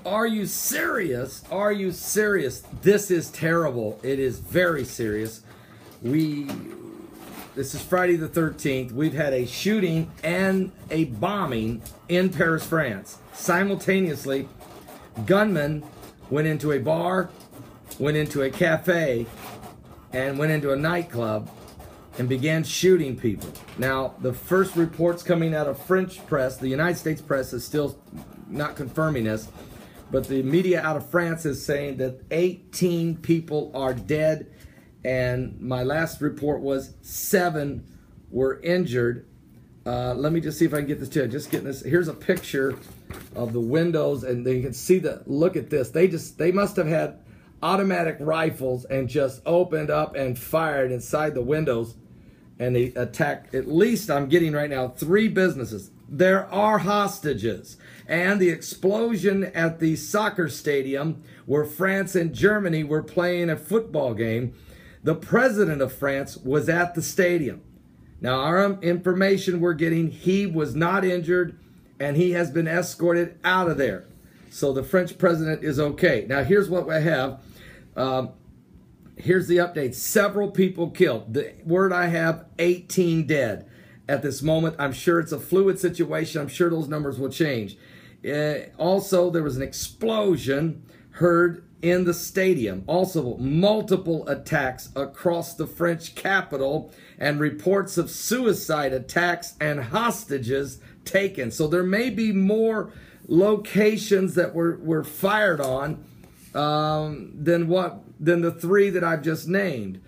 Are you serious? Are you serious? This is terrible. It is very serious. This is Friday the 13th. We've had a shooting and a bombing in Paris, France. Simultaneously, gunmen went into a bar, went into a cafe, and went into a nightclub and began shooting people. Now, the first reports coming out of French press, the United States press is still not confirming this, but the media out of France is saying that 18 people are dead, and my last report was 7 were injured. Let me just see if I can get this to you. Just getting this. Here's a picture of the windows, and you can see look at this. They must have had automatic rifles and just opened up and fired inside the windows, and they attacked, at least I'm getting right now, 3 businesses. There are hostages. And the explosion at the soccer stadium where France and Germany were playing a football game, the president of France was at the stadium. Now, our information we're getting, he was not injured, and he has been escorted out of there. So the French president is okay. Now, here's what we have. Here's the update. Several people killed. The word I have, 18 dead. At this moment, I'm sure it's a fluid situation. I'm sure those numbers will change. Also, there was an explosion heard in the stadium. Also, multiple attacks across the French capital and reports of suicide attacks and hostages taken. So there may be more locations that were fired on than the 3 that I've just named.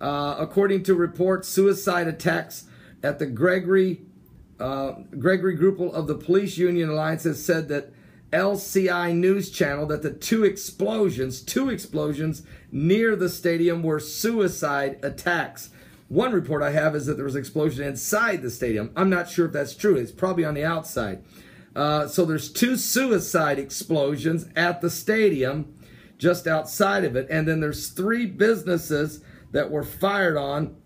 According to reports, suicide attacks at the Gregory Grupel of the Police Union Alliance has said that LCI News Channel that the two explosions near the stadium were suicide attacks. One report I have is that there was an explosion inside the stadium. I'm not sure if that's true. It's probably on the outside. So there's 2 suicide explosions at the stadium just outside of it. And then there's 3 businesses that were fired on.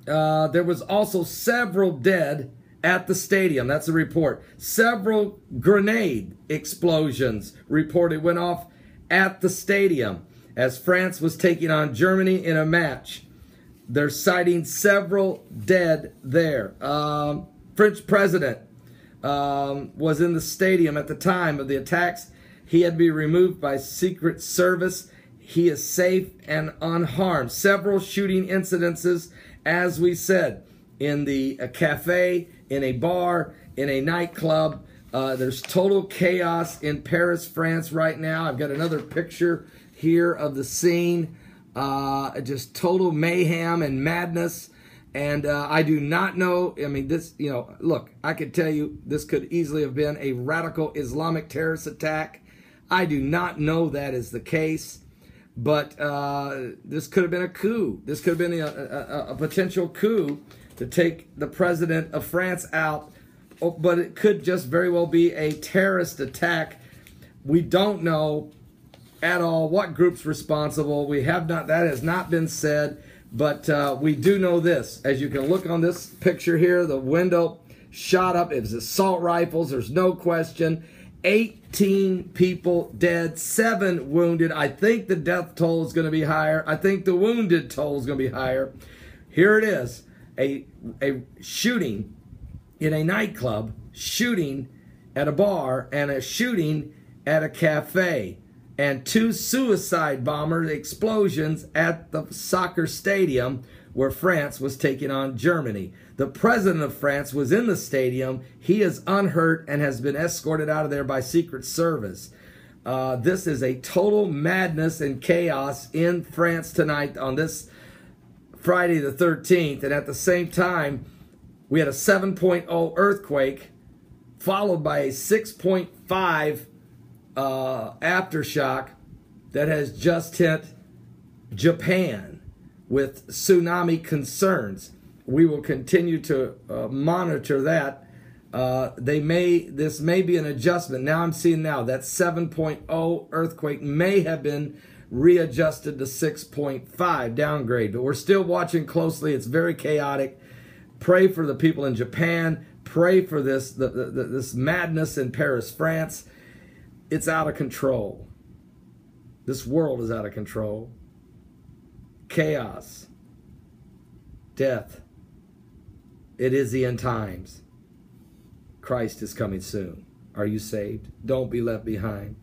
There was also several dead at the stadium. That's a report. Several grenade explosions reported went off at the stadium as France was taking on Germany in a match. They're citing several dead there. French president was in the stadium at the time of the attacks. He had to be removed by Secret Service. He is safe and unharmed. Several shooting incidences, as we said, in the cafe, in a bar, in a nightclub. There's total chaos in Paris, France right now. I've got another picture here of the scene. Just total mayhem and madness. And I do not know, I mean, this, look, I could tell you this could easily have been a radical Islamic terrorist attack. I do not know that is the case. But this could have been a coup. This could have been a potential coup to take the president of France out. But it could just very well be a terrorist attack. We don't know at all what group's responsible. That has not been said. But we do know this. As you can look on this picture here, the window shot up. It was assault rifles. There's no question. 18 people dead, 7 wounded. I think the death toll is going to be higher. I think the wounded toll is going to be higher. Here it is, a shooting in a nightclub, shooting at a bar, and a shooting at a cafe, and 2 suicide bomber explosions at the soccer stadium where France was taking on Germany. The president of France was in the stadium. He is unhurt and has been escorted out of there by Secret Service. This is a total madness and chaos in France tonight on this Friday the 13th. And at the same time, we had a 7.0 earthquake followed by a 6.5 aftershock that has just hit Japan with tsunami concerns. We will continue to monitor that. This may be an adjustment. Now I'm seeing that 7.0 earthquake may have been readjusted to 6.5 downgrade, but we're still watching closely. It's very chaotic. Pray for the people in Japan. Pray for this madness in Paris, France. It's out of control. This world is out of control. Chaos. Death. It is the end times. Christ is coming soon. Are you saved? Don't be left behind.